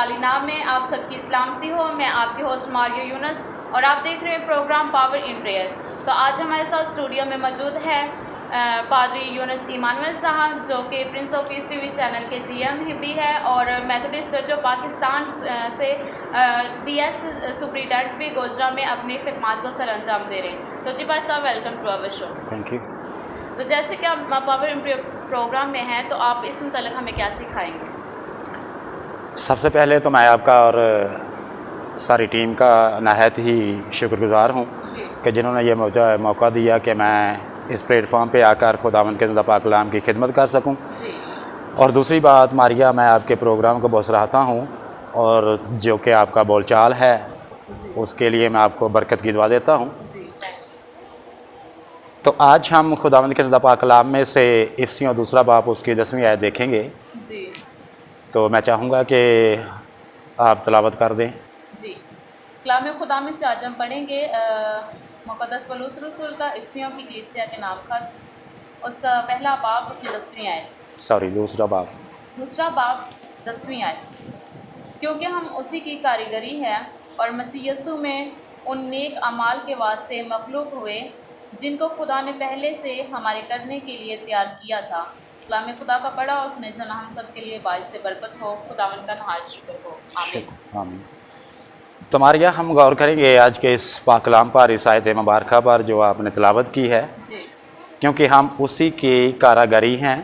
जलाली नाम में आप सबकी सलामती हो। मैं आपकी होस्ट मारियो यूनस और आप देख रहे हैं प्रोग्राम पावर इन प्रेयर। तो आज हमारे साथ स्टूडियो में मौजूद है पादरी यूनस इमानुएल साहब, जो कि Prince of peace TV channel के जीएम भी है और मेथोडिस्ट चर्च ऑफ पाकिस्तान से डीएस सुप्रिटेंडेंट भी गोजरा में अपनी खिदमत को सर अंजाम दे रहे हैं। तो जी भाई साहब, welcome to our show. Thank you. तो जैसे कि आप पावर इन प्रेयर प्रोग्राम में हैं, तो आप इस मुतल्लिक़ हमें क्या सिखाएंगे? सबसे पहले तो मैं आपका और सारी टीम का नहायत ही शुक्रगुज़ार हूँ कि जिन्होंने ये मौका दिया कि मैं इस प्लेटफॉर्म पे आकर खुदावंद के ज़िंदा पाक कलाम की खिदमत कर सकूं। और दूसरी बात मारिया, मैं आपके प्रोग्राम को बहुत सराहता हूँ और जो कि आपका बोलचाल है उसके लिए मैं आपको बरकत की दुआ देता हूँ। तो आज हम खुदावंद के ज़िंदा पाक कलाम में से इफ्सियों दूसरा बाब उसकी 10वीं आयत देखेंगे। तो मैं चाहूँगा कि आप तलावत कर दें। जी, कलाम खुदा में से आज हम पढ़ेंगे मुक़द्दस पौलुस रसूल का इफ्सियों की कलीसिया के नाम खत, उसका पहला बाब उसकी 10वीं आयत। दूसरा बाब 10वीं आयत। क्योंकि हम उसी की कारीगरी है और मसीह यीशु में उन नेक अमाल के वास्ते मखलूक हुए जिनको खुदा ने पहले से हमारे करने के लिए तैयार किया था। कलाम खुदा का पढ़ा, उसमें जना हम सब के लिए बाइस से बरकत हो। खुदावन का नहायत शुक्र हो। आमीन। आमीन। तो मारिया, हम गौर करेंगे आज के इस पाक कलाम पर, इस आयत मुबारक पर जो आपने तिलावत की है, क्योंकि हम उसी की कारागरी हैं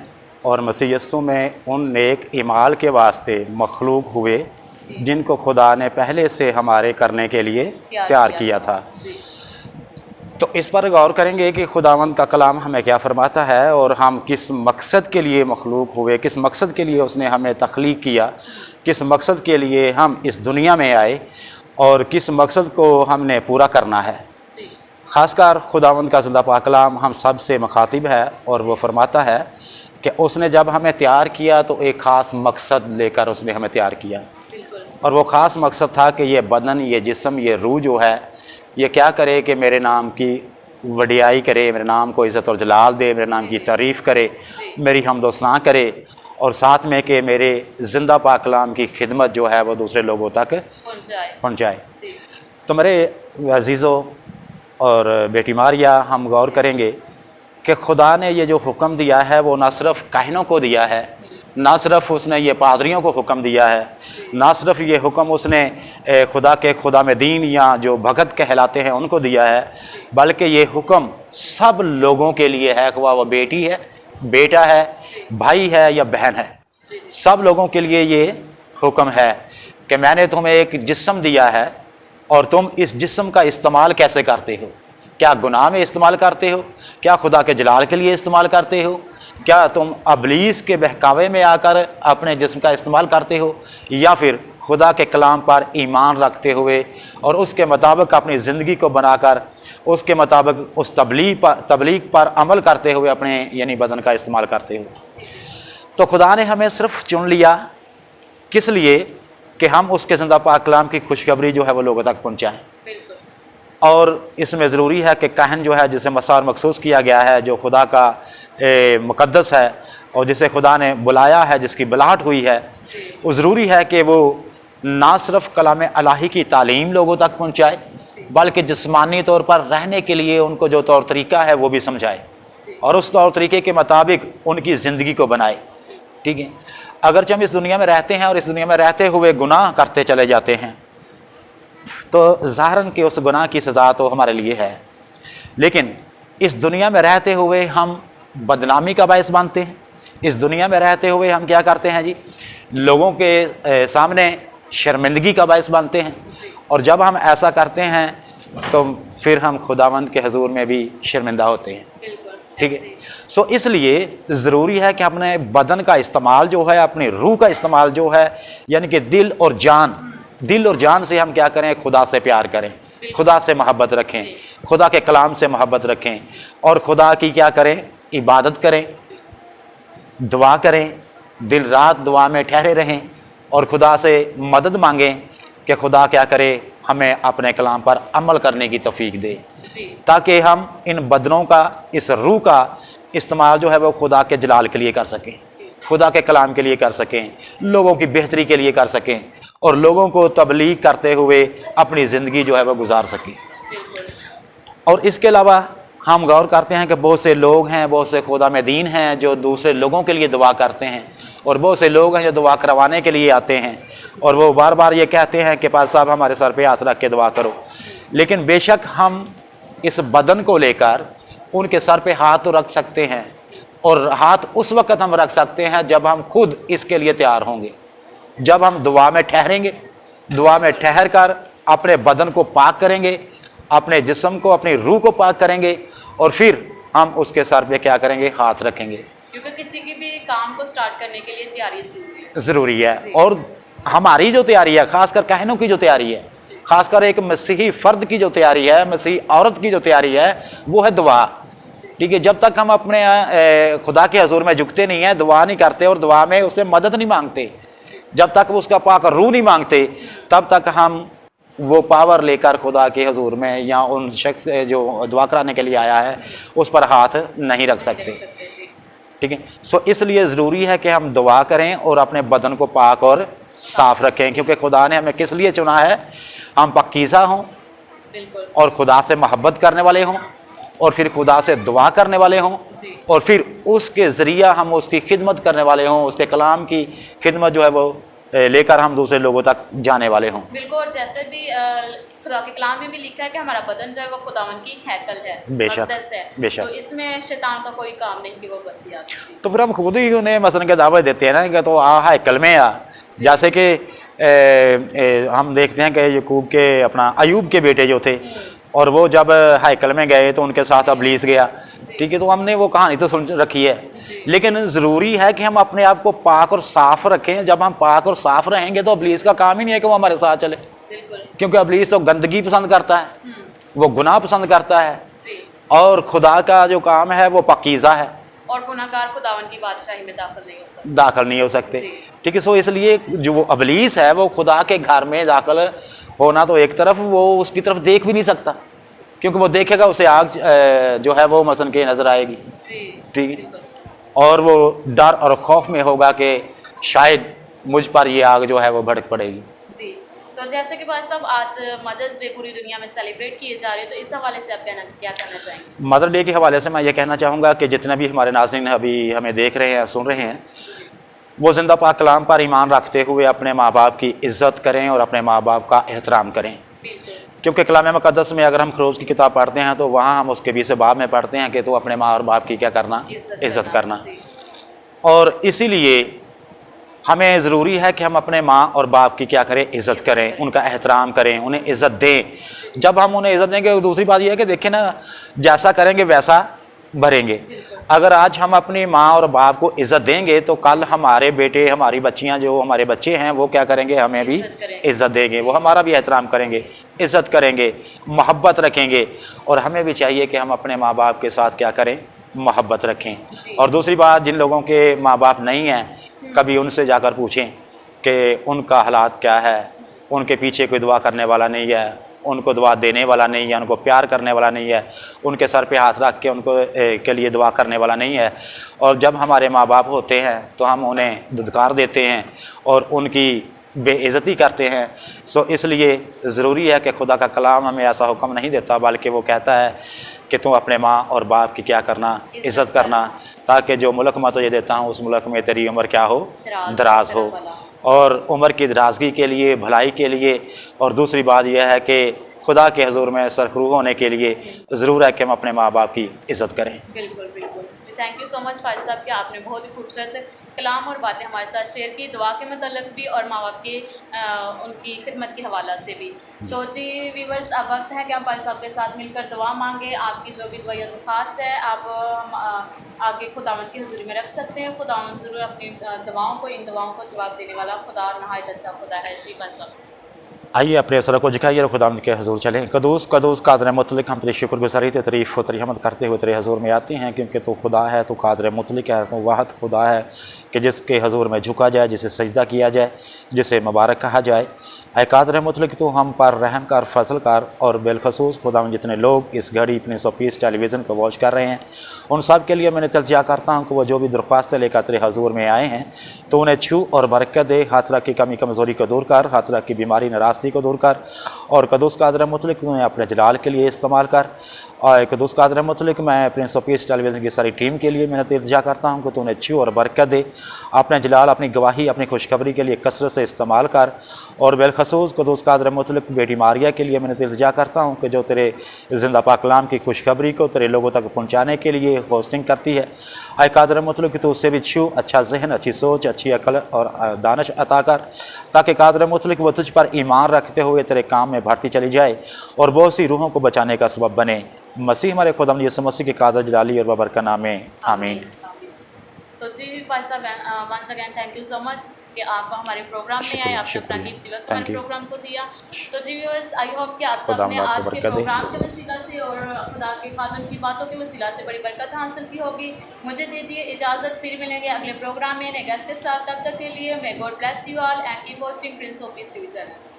और मसीह यीशु में उन नेक इमाल के वास्ते मखलूक हुए जिनको खुदा ने पहले से हमारे करने के लिए तैयार किया था। तो इस पर गौर करेंगे कि खुदावंद का कलाम हमें क्या फरमाता है और हम किस मकसद के लिए मखलूक हुए, किस मकसद के लिए उसने हमें तख्लीक किया, किस मकसद के लिए हम इस दुनिया में आए और किस मकसद को हमने पूरा करना है। ख़ासकर खुदावंद का ज़िंदा पाक कलाम हम सब से मुखातिब है और वो फरमाता है कि उसने जब हमें तैयार किया तो एक ख़ास मकसद लेकर उसने हमें तैयार किया। और वो ख़ास मकसद था कि ये बदन, ये जिस्म, ये रूह जो है, ये क्या करे कि मेरे नाम की वडियाई करे, मेरे नाम को इज़्ज़त और जलाल दे, मेरे नाम की तारीफ़ करे, मेरी हमदोसना करे और साथ में कि मेरे ज़िंदा पाक कलाम की खिदमत जो है वो दूसरे लोगों तक पहुँचाए। तो मेरे अजीज़ों और बेटी मारिया, हम गौर करेंगे कि खुदा ने ये जो हुक्म दिया है वो ना सिर्फ़ काहिनों को दिया है, ना सिर्फ उसने ये पादरियों को हुक्म दिया है, ना सिर्फ ये हुक्म उसने खुदा के खुदा में दीन या जो भगत कहलाते हैं उनको दिया है, बल्कि ये हुक्म सब लोगों के लिए है। वह बेटी है, बेटा है, भाई है या बहन है, सब लोगों के लिए ये हुक्म है कि मैंने तुम्हें एक जिस्म दिया है और तुम इस जिस्म का इस्तेमाल कैसे करते हो। क्या गुनाह में इस्तेमाल करते हो? क्या खुदा के जलाल के लिए इस्तेमाल करते हो? क्या तुम अबलीस के बहकावे में आकर अपने जिस्म का इस्तेमाल करते हो, या फिर खुदा के कलाम पर ईमान रखते हुए और उसके मुताबिक अपनी ज़िंदगी को बनाकर उसके मुताबिक उस तबलीग पर अमल करते हुए अपने यानी बदन का इस्तेमाल करते हो? तो खुदा ने हमें सिर्फ चुन लिया किस लिए कि हम उसके ज़िंदा पाक कलाम की खुशखबरी जो है वो लोगों तक पहुँचाएँ। और इसमें ज़रूरी है कि काहन जो है, जिसे मसार मखसूस किया गया है, जो खुदा का मुक़द्दस है और जिसे खुदा ने बुलाया है, जिसकी बुलाहट हुई है, वो ज़रूरी है कि वो ना सिर्फ़ कलाम इलाही की तालीम लोगों तक पहुँचाए, बल्कि जिस्मानी तौर पर रहने के लिए उनको जो तौर तरीक़ा है वो भी समझाए और उस तौर तरीक़े के मुताबिक उनकी ज़िंदगी को बनाए। ठीक है, अगरचे हम इस दुनिया में रहते हैं और इस दुनिया में रहते हुए गुनाह करते चले जाते हैं, तो ज़ाहिरन कि उस गुनाह की सज़ा तो हमारे लिए है, लेकिन इस दुनिया में रहते हुए हम बदनामी का बायस बनते हैं। इस दुनिया में रहते हुए हम क्या करते हैं जी, लोगों के सामने शर्मिंदगी का बायस बनते हैं, और जब हम ऐसा करते हैं तो फिर हम खुदावंद के हजूर में भी शर्मिंदा होते हैं। ठीक है, सो इसलिए ज़रूरी है कि अपने बदन का इस्तेमाल जो है, अपनी रूह का इस्तेमाल जो है, यानी कि दिल और जान से हम क्या करें, खुदा से प्यार करें, खुदा से मोहब्बत रखें, खुदा के कलाम से मोहब्बत रखें और खुदा की क्या करें, इबादत करें, दुआ करें, दिन रात दुआ में ठहरे रहें और खुदा से मदद मांगें कि खुदा क्या करे, हमें अपने कलाम पर अमल करने की तौफीक दे, ताकि हम इन बदनों का, इस रूह का इस्तेमाल जो है वो खुदा के जलाल के लिए कर सकें, खुदा के कलाम के लिए कर सकें, लोगों की बेहतरी के लिए कर सकें और लोगों को तबलीग करते हुए अपनी ज़िंदगी जो है वह गुजार सके। और इसके अलावा हम गौर करते हैं कि बहुत से लोग हैं, बहुत से खुदा में दीन हैं जो दूसरे लोगों के लिए दुआ करते हैं, और बहुत से लोग हैं जो दुआ करवाने के लिए आते हैं और वो बार बार ये कहते हैं कि पास साहब हमारे सर पे हाथ रख के दुआ करो। लेकिन बेशक हम इस बदन को लेकर उनके सर पे हाथ तो रख सकते हैं, और हाथ उस वक़्त हम रख सकते हैं जब हम खुद इसके लिए तैयार होंगे, जब हम दुआ में ठहरेंगे, दुआ में ठहर कर अपने बदन को पाक करेंगे, अपने जिस्म को, अपनी रूह को पाक करेंगे, और फिर हम उसके सर पे क्या करेंगे, हाथ रखेंगे। क्योंकि किसी की भी काम को स्टार्ट करने के लिए तैयारी ज़रूरी है। और हमारी जो तैयारी है, ख़ासकर कहनों की जो तैयारी है, ख़ासकर एक मसीही फ़र्द की जो तैयारी है, मसीही औरत की जो तैयारी है, वो है दुआ। ठीक है, जब तक हम अपने खुदा के हजूर में झुकते नहीं हैं, दुआ नहीं करते और दुआ में उससे मदद नहीं मांगते, जब तक उसका पाक रूह नहीं मांगते, तब तक हम वो पावर लेकर खुदा के हजूर में या उन शख्स जो दुआ कराने के लिए आया है उस पर हाथ नहीं रख सकते। ठीक है, सो इसलिए ज़रूरी है कि हम दुआ करें और अपने बदन को पाक और साफ़ रखें, क्योंकि खुदा ने हमें किस लिए चुना है, हम पाकीज़ा हों और खुदा से मोहब्बत करने वाले हों, और फिर खुदा से दुआ करने वाले हों, और फिर उसके ज़रिया हम उसकी खिदमत करने वाले हों, उसके कलाम की खिदमत जो है वो लेकर हम दूसरे लोगों तक जाने वाले हों। बिल्कुल, और जैसे भी खुदा के कलाम में भी लिखा है कि हमारा बदन जो है वो खुदावन की हैकल है, मुक़द्दस है, बेशक। तो इसमें शैतान का कोई काम नहीं कि वो बसिया। तो फिर हम खुद ही उन्हें मसलन के दावत देते हैं ना कि तो हैकल में आ, जैसे कि हम देखते हैं कि यकूब के अपना अयूब के बेटे जो थे, और वो जब हैकल में गए तो उनके साथ अबलीस गया। ठीक है, तो हमने वो कहानी तो सुन रखी है, लेकिन ज़रूरी है कि हम अपने आप को पाक और साफ़ रखें। जब हम पाक और साफ़ रहेंगे तो अबलीस का काम ही नहीं है कि वो हमारे साथ चले, क्योंकि अबलीस तो गंदगी पसंद करता है, वो गुनाह पसंद करता है, और खुदा का जो काम है वो पाकीज़ा है, और गुनाहगार खुदावन की बादशाही में दाखिल नहीं हो सकते। ठीक है, सो इसलिए जो वो अबलीस है वो खुदा के घर में दाखिल होना तो एक तरफ, वो उसकी तरफ देख भी नहीं सकता, क्योंकि वो देखेगा उसे आग जो है वो मसन के नज़र आएगी। ठीक है, और वो डर और खौफ में होगा कि शायद मुझ पर ये आग जो है वो भड़क पड़ेगी। जी, तो जैसे कि भाई साहब आज मदर्स डे पूरी दुनिया में सेलिब्रेट किए जा रहे हैं, तो इस हवाले से आप क्या कहना चाहेंगे? मदर डे के हवाले से मैं ये कहना चाहूँगा कि जितने भी हमारे नाज़रीन अभी हमें देख रहे हैं, सुन रहे हैं, वो ज़िंदा पाक कलाम पर ईमान रखते हुए अपने माँ बाप की इज़्ज़त करें और अपने माँ बाप का एहतराम करें, क्योंकि कलाम मुक़द्दस में अगर हम खरोज की किताब पढ़ते हैं तो वहाँ हम उसके 20 बाब में पढ़ते हैं कि तो अपने माँ और बाप की क्या करना, इज़्ज़त करना। और इसीलिए हमें ज़रूरी है कि हम अपने माँ और बाप की क्या करें, इज़्ज़त करें, उनका एहतराम करें, उन्हें इज़्ज़त दें। जब हम उन्हें इज़्ज़त देंगे, दूसरी बात यह है कि देखें ना, जैसा करेंगे वैसा भरेंगे। अगर आज हम अपनी माँ और बाप को इज़्ज़त देंगे तो कल हमारे बेटे, हमारी बच्चियाँ, जो हमारे बच्चे हैं, वो क्या करेंगे, हमें भी इज़्ज़त देंगे, वो हमारा भी एहतराम करेंगे, इज़्ज़त करेंगे, मोहब्बत रखेंगे। और हमें भी चाहिए कि हम अपने माँ बाप के साथ क्या करें, मोहब्बत रखें। और दूसरी बात, जिन लोगों के माँ बाप नहीं हैं, कभी उनसे जाकर पूछें कि उनका हालात क्या है, उनके पीछे कोई दुआ करने वाला नहीं है, उनको दुआ देने वाला नहीं है, उनको प्यार करने वाला नहीं है, उनके सर पे हाथ रख के उनको के लिए दुआ करने वाला नहीं है। और जब हमारे माँ बाप होते हैं तो हम उन्हें धुतकार देते हैं और उनकी बेइज़्ज़ती करते हैं। सो इसलिए ज़रूरी है कि खुदा का कलाम हमें ऐसा हुक्म नहीं देता, बल्कि वो कहता है कि तुम अपने माँ और बाप की क्या करना, इज़्ज़त करना, ताकि जो मुल्क मैं तुझे देता हूँ उस मुल्क में तेरी उम्र क्या हो, दराज हो। और उम्र की दराजगी के लिए, भलाई के लिए, और दूसरी बात यह है कि खुदा के हजूर में सरखरू होने के लिए ज़रूर है कि हम अपने माँ बाप की इज़्ज़त करें। बिल्कुल बिल्कुल जी, थैंक यू सो मच फाइज साहब कि आपने बहुत ही खूबसूरत कलाम और बातें हमारे साथ शेयर की, दुआ के मतलब भी और माँ बाप के उनकी खिदमत के हवाला से भी। तो जी व्यूवर्स, अब वक्त है कि हम फाइज साहब के साथ मिलकर दुआ मांगे। आपकी जो भी दुआ दरख्वास्त है आप आगे खुदावन की हजूरी में रख सकते हैं। खुदावन ज़रूर अपनी दुआओं को, इन दुआओं को जवाब देने वाला खुदा नहायत अच्छा खुदा है। जी फाइज साहब, आइए अपने असर को झुकाइए और खुदावंद के हजूर चलें। कदूस कदूस कादर मुतलक, हम तेरी शुक्रगुजारी, तारीफ़ व रहमत करते हुए तेरे हजूर में आते हैं, क्योंकि तू खुदा है, तू कादर मुतलक है, तू वाहद खुदा है कि जिसके हजूर में झुका जाए, जिसे सजदा किया जाए, जिसे मुबारक कहा जाए। ऐ कादर मुतलक तो हम पर रहम कर, फजल कर, और बिलखसूस खुदा जितने लोग इस घड़ी प्रिंस ऑफ पीस टेलीविज़न को वॉच कर रहे हैं उन सब के लिए मैंने तलजिया करता हूँ कि वो जो भी दरख्वास्तें लेकर तेरे हजूर में आए हैं तो उन्हें छू और बरकत दे। हाथ रख की कमी कमज़ोरी को दूर कर, हाथ रख की बीमारी नाराज़गी को दूर कर, और कदुस कादर मुतलक उन्हें अपने जलाल के लिए इस्तेमाल कर। और कदुस कादर मुतलक मैं प्रिंस ऑफ पीस टेलीविज़न की सारी टीम के लिए मैंने इल्तिजा करता हूँ कि तो उन्हें छू और बरकत दे। अपने जलाल, अपनी गवाही, अपनी खुशखबरी के लिए कसरत से इस्तेमाल कर। और बिलखसूस कदुस कादर मुतलक बेटी मारिया के लिए मैंने इल्तिजा करता हूँ कि जो तेरे ज़िंदा पाक कलाम की खुशखबरी को तेरे लोगों तक पहुँचाने के लिए होस्टिंग करती है। आए कादर मुतलक तो उससे भी छू, अच्छा जहन, अच्छी सोच, अच्छी अकल और दानश अता कर, ताकि कादर मुतलक वो तुझ पर ईमान रखते हुए तेरे काम में बढ़ती चली जाए और बहुत सी रूहों को बचाने का सबब बने। मसीह हमारे खुदा यीशु मसीह के कादर जलाली और बबरकत नाम में आमीन। तो जी भाई साहब, once again thank you so much कि आप हमारे प्रोग्राम में आए, आपने अपना कीमती वक्त हमारे प्रोग्राम को दिया। तो जी व्यूअर्स, आई होप कि आप सबने आज के प्रोग्राम के वसीला से और खुदा के खादम की बातों के वसीला से बड़ी बरकत हासिल की होगी। मुझे दीजिए इजाज़त, फिर मिलेंगे अगले प्रोग्राम में नए गेस्ट के साथ। तब तक के लिए may God bless you all and keep watching Prince of peace TV channel.